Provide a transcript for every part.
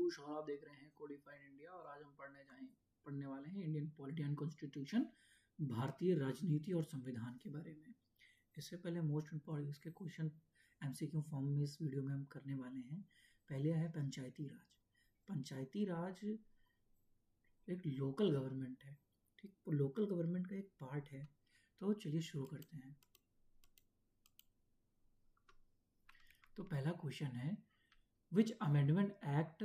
पीयूष और आप देख रहे हैं कोडिफाइड इंडिया। और आज हम पढ़ने वाले हैं इंडियन पॉलिटी एंड कॉन्स्टिट्यूशन, भारतीय राजनीति और संविधान के बारे में। इससे पहले मोस्ट इम्पॉर्टेंट इसके क्वेश्चन एमसीक्यू फॉर्म में इस वीडियो में हम करने वाले हैं। पहले है पंचायती राज। पंचायती राज एक लोकल गवर्नमेंट है, ठीक, तो लोकल गवर्नमेंट का एक पार्ट है। तो चलिए शुरू करते हैं। तो पहला क्वेश्चन है, which amendment act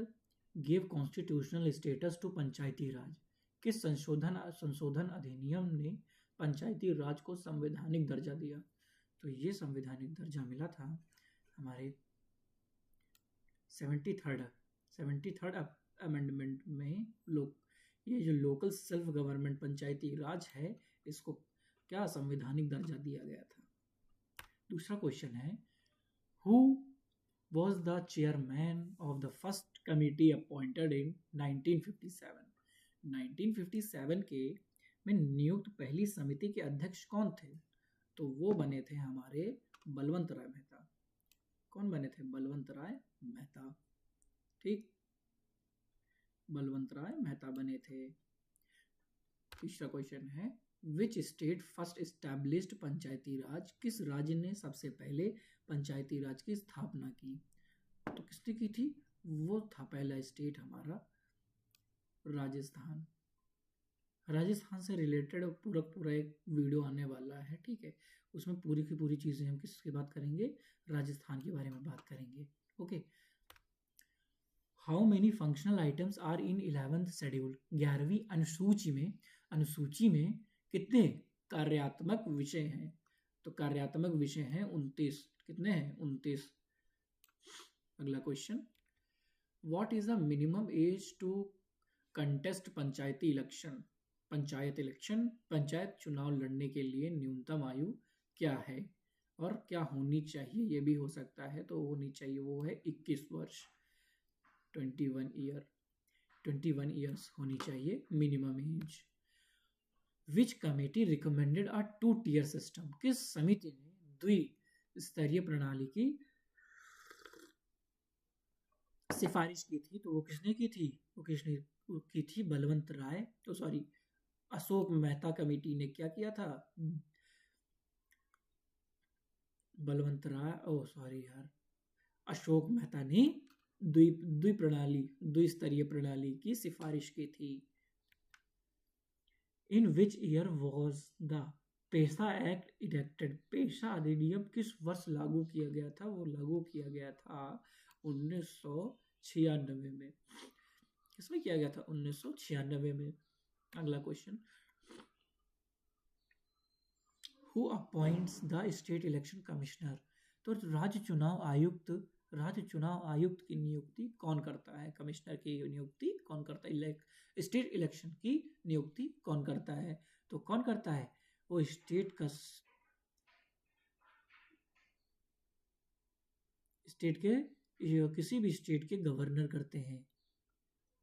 give constitutional status to Panchayati Raj? किस संशोधन अधिनियम ने पंचायती राज को संवैधानिक दर्जा दिया? तो ये संवैधानिक दर्जा मिला था हमारे 73rd अमेंडमेंट में। ये जो लोकल सेल्फ गवर्नमेंट पंचायती राज है, इसको क्या संवैधानिक दर्जा दिया गया था। दूसरा क्वेश्चन है, who was the chairman of the first committee appointed in 1957? 1957 के में नियुक्त पहली समिति के अध्यक्ष कौन थे? तो वो बने थे हमारे बलवंत राय मेहता। कौन बने थे? बलवंत राय मेहता, ठीक, बलवंत राय मेहता बने थे। तीसरा क्वेश्चन है, विच स्टेट फर्स्ट एस्टैब्लिश्ड पंचायती राज? किस राज्य ने सबसे पहले पंचायती राज की स्थापना की? तो किसने की थी? वो था पहला स्टेट हमारा राजस्थान। राजस्थान से रिलेटेड पूरा एक वीडियो आने वाला है, ठीक है, उसमें पूरी की पूरी चीजें हम किसकी बात करेंगे? राजस्थान के बारे में बात करेंगे। Okay, how many functional items are in 11th schedule? 11वीं अनुसूची में कितने कार्यात्मक विषय हैं? तो कार्यात्मक विषय हैं 29। कितने हैं? 29। अगला question, what is the minimum age to contest panchayati election? Panchayat चुनाव लड़ने के लिए न्यूनतम आयु क्या है और क्या होनी चाहिए? ये भी हो सकता है, तो होनी चाहिए वो है 21 वर्ष, 21 ईयर्स होनी चाहिए मिनिमम एज। विच कमेटी रिकमेंडेड अ 2-tier सिस्टम? किस समिति ने द्विस्तरीय प्रणाली की सिफारिश की थी? तो वो किसने की थी? वो की थी बलवंत राय, तो सॉरी, अशोक मेहता कमेटी ने क्या किया था? बलवंत राय, ओ सॉरी यार, अशोक मेहता ने द्विस्तरीय प्रणाली की सिफारिश की थी। इन विच ईयर वॉज द पेशा एक्ट इनेक्टेड? पेशा अधिनियम किस वर्ष लागू किया गया था? वो लागू किया गया था 1996 में। किसमें किया गया था? 1996 में। अगला question, who appoints the state election commissioner? तो राज्य चुनाव आयुक्त की नियुक्ति कौन करता है? कमिश्नर की नियुक्ति कौन करता है? स्टेट इलेक्शन की नियुक्ति कौन करता है? तो कौन करता है? वो किसी भी स्टेट के गवर्नर करते हैं।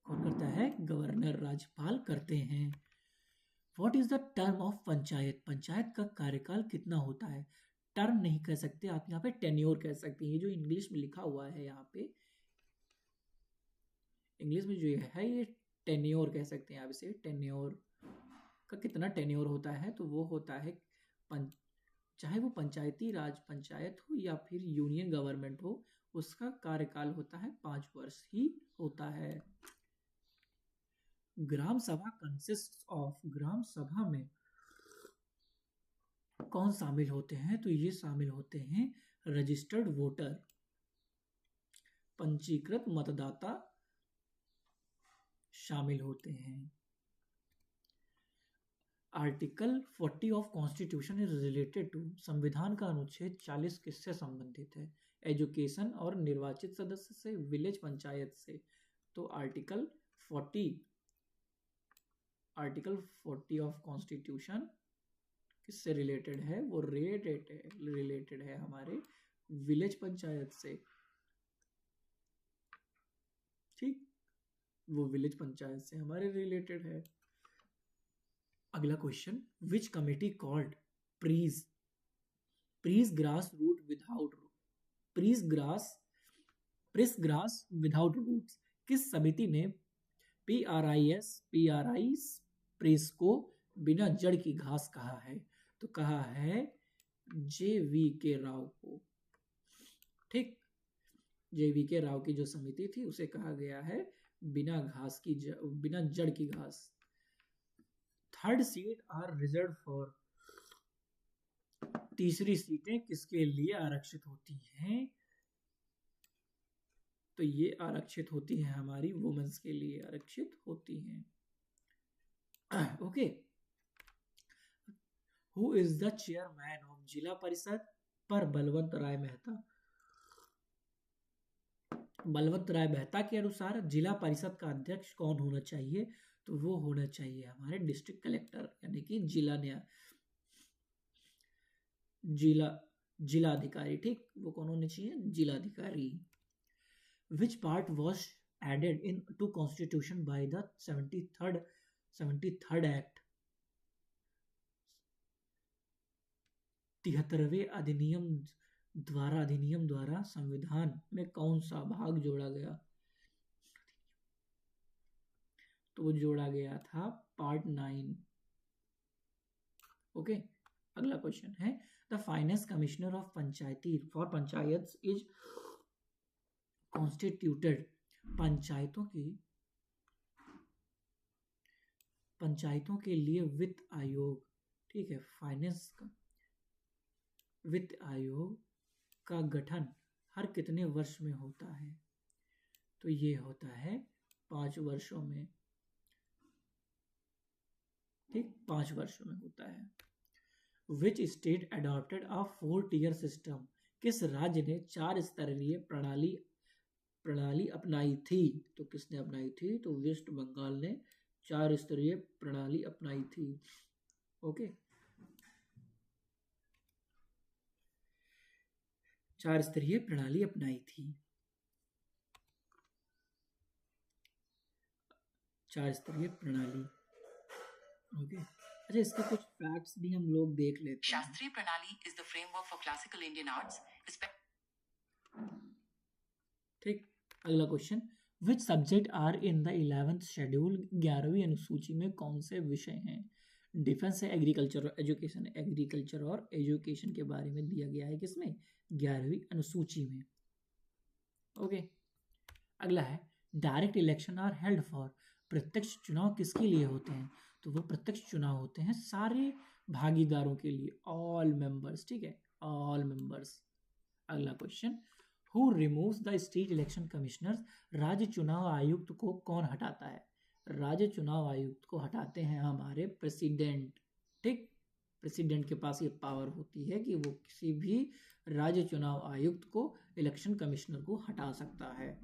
कौन करता है? गवर्नर, राज्यपाल करते हैं। What is the term of panchayat? Panchayat का कार्यकाल कितना होता है? टर्म नहीं कह सकते आप, यहाँ पे टेन्योर कह सकते हैं। ये जो इंग्लिश में लिखा हुआ है, यहाँ पे इंग्लिश में जो है ये टेन्योर कह सकते हैं आप इसे। टेन्योर का कितना टेन्योर होता है? तो वो होता है चाहे वो पंचायती राज पंचायत हो या फिर यूनियन गवर्नमेंट हो, उसका कार्यकाल होता है 5 वर्ष ही होता है। ग्राम सभा कंसिस्ट ऑफ? ग्राम सभा में कौन शामिल होते हैं? तो ये शामिल होते हैं रजिस्टर्ड वोटर, पंजीकृत मतदाता शामिल होते हैं। Article 40 of constitution is related to? संविधान का अनुच्छेद 40 किससे संबंधित है? एजुकेशन और निर्वाचित सदस्य से, विलेज पंचायत से। तो आर्टिकल 40 ऑफ कॉन्स्टिट्यूशन किससे रिलेटेड है? वो रिलेटेड है हमारे विलेज पंचायत से, ठीक, वो विलेज पंचायत से हमारे रिलेटेड है। अगला question, which committee called PRIs grass root without PRIs grass without roots? किस समिति ने PRI प्रेस को बिना जड़ की घास कहा है? तो कहा है JVK राव को। ठीक, JVK राव की जो समिति थी उसे कहा गया है बिना जड़ की घास। Third seat are reserve for, तीसरी सीटें किसके लिए आरक्षित होती हैं? तो ये आरक्षित होती हैं हमारी वुमेन्स के लिए आरक्षित होती हैं। Okay, who is the chairman of जिला परिषद? पर बलवंत राय मेहता। बलवंत राय मेहता के अनुसार जिला परिषद का अध्यक्ष कौन होना चाहिए? तो वो होना चाहिए हमारे डिस्ट्रिक्ट कलेक्टर, यानी कि जिलाधिकारी। ठीक, वो कौन होने चाहिए? जिलाधिकारी। Which part was added in to Constitution by the 73rd Act? 73वें अधिनियम द्वारा संविधान में कौन सा भाग जोड़ा गया? तो वो जोड़ा गया था पार्ट 9। ओके, अगला क्वेश्चन है the finance commissioner of panchayat is constituted. पंचायतों के लिए वित्त आयोग, ठीक है, फाइनेंस का वित्त आयोग का गठन हर कितने वर्ष में होता है? तो ये होता है 5 वर्षों में। ठीक, 5 वर्षों में होता है। Which state adopted a 4-tier system? किस राज्य ने 4 स्तरीय प्रणाली अपनाई थी? तो किसने अपनाई थी? तो वेस्ट बंगाल ने 4 स्तरीय प्रणाली अपनाई थी। ओके, 4 स्तरीय प्रणाली अपनाई थी। 4 स्तरीय प्रणाली। ओके, अच्छा, इसके कुछ फैक्ट्स भी हम लोग देख लेते हैं। शास्त्रीय प्रणाली is the framework for classical Indian arts. ठीक, अगला question, which subject are in the 11th schedule? 11वीं अनुसूची में कौन से विषय हैं? डिफेंस है, एग्रीकल्चर और एजुकेशन। एग्रीकल्चर और एजुकेशन के बारे में दिया गया है किसमें? 11वीं अनुसूची में। ओके, अगला है direct election are held for? प्रत्यक्ष चुनाव किसके लिए होते हैं? तो वो प्रत्यक्ष चुनाव होते हैं सारे भागीदारों के लिए, ऑल मेंबर्स। ठीक है, ऑल मेंबर्स। अगला question, who removes the state election commissioners? राज्य चुनाव आयुक्त को कौन हटाता है? राज्य चुनाव आयुक्त को हटाते हैं हमारे प्रेसिडेंट। ठीक, प्रेसिडेंट के पास ये पावर होती है कि वो किसी भी राज्य चुनाव आयुक्त को, इलेक्शन कमिश्नर को हटा सकता है।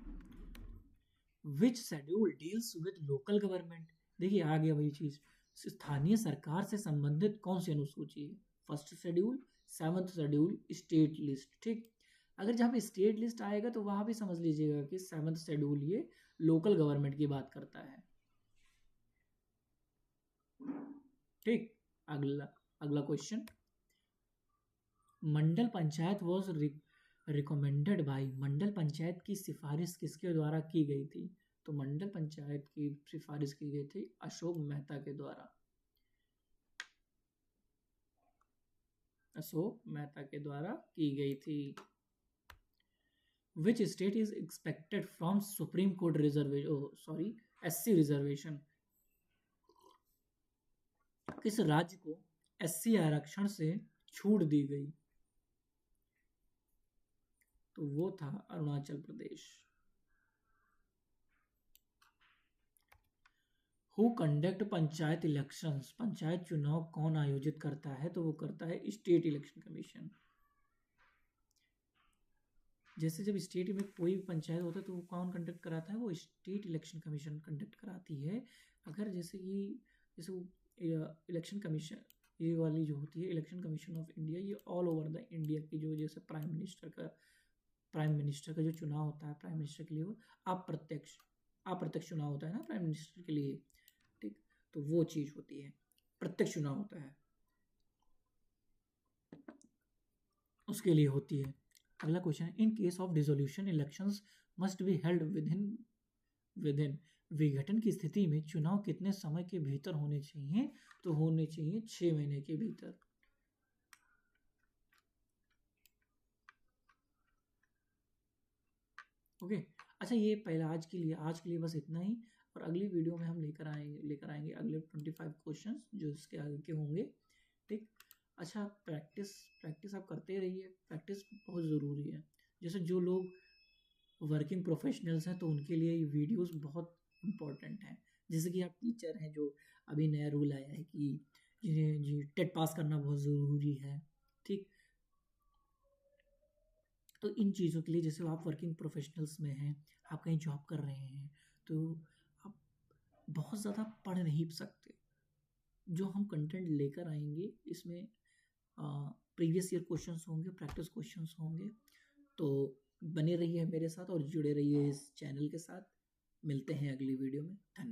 Which schedule deals with local government? देखिए आ गया वही चीज, स्थानीय सरकार से संबंधित कौन सी अनुसूची है? 1st schedule, 7th schedule, state list. ठीक, अगर जहाँ पे स्टेट लिस्ट आएगा तो वहां भी समझ लीजिएगा कि 7th शेड्यूल ये लोकल गवर्नमेंट की बात करता है। ठीक, अगला question, Mandal panchayat was recommended by? Mandal panchayat की सिफारिश किसके द्वारा की गई थी? तो मंडल पंचायत की सिफारिश की गई थी अशोक मेहता के द्वारा। अशोक मेहता के द्वारा की गई थी। Which state is expected from supreme court SC reservation? किस राज्य को SC आरक्षण से छूट दी गई? तो वो था Arunachal Pradesh. Who conduct panchayat elections? Panchayat चुनाव कौन आयोजित करता है? तो वो करता है स्टेट इलेक्शन कमीशन। जैसे जब स्टेट में कोई भी पंचायत होता है तो वो कौन कंडक्ट कराता है? वो स्टेट इलेक्शन कमीशन कंडक्ट कराती है। अगर जैसे इलेक्शन कमीशन, ये वाली जो होती है इलेक्शन कमीशन ऑफ इंडिया, ये ऑल ओवर द इंडिया की जो, जैसे प्राइम मिनिस्टर का जो चुनाव होता है प्राइम मिनिस्टर के लिए, वो अप्रत्यक्ष चुनाव होता है ना प्राइम मिनिस्टर के लिए। ठीक, तो वो चीज होती है, प्रत्यक्ष चुनाव होता है उसके लिए होती है। अगला क्वेश्चन है, in case of dissolution elections must be held with in within विघटन की स्थिति में चुनाव कितने समय के भीतर होने चाहिए? तो होने चाहिए 6 महीने के भीतर। ओके, अच्छा ये पहला आज के लिए बस इतना ही, और अगली वीडियो में हम लेकर आएंगे अगले 25 क्वेश्चंस जो इसके आगे के होंगे। ठीक, अच्छा प्रैक्टिस आप करते रहिए, प्रैक्टिस बहुत ज़रूरी है। जैसे जो लोग वर्किंग प्रोफेशनल्स हैं तो उनके लिए ये वीडियोस बहुत इम्पोर्टेंट हैं। जैसे कि आप टीचर हैं, जो अभी नया रूल आया है कि जी टेट पास करना बहुत ज़रूरी है। ठीक, तो इन चीज़ों के लिए, जैसे आप वर्किंग प्रोफेशनल्स में हैं, आप कहीं जॉब कर रहे हैं, तो आप बहुत ज़्यादा पढ़ नहीं सकते। जो हम कंटेंट लेकर आएंगे इसमें प्रीवियस ईयर क्वेश्चंस होंगे, प्रैक्टिस क्वेश्चंस होंगे। तो बने रहिए मेरे साथ और जुड़े रहिए इस चैनल के साथ। मिलते हैं अगली वीडियो में। थैंक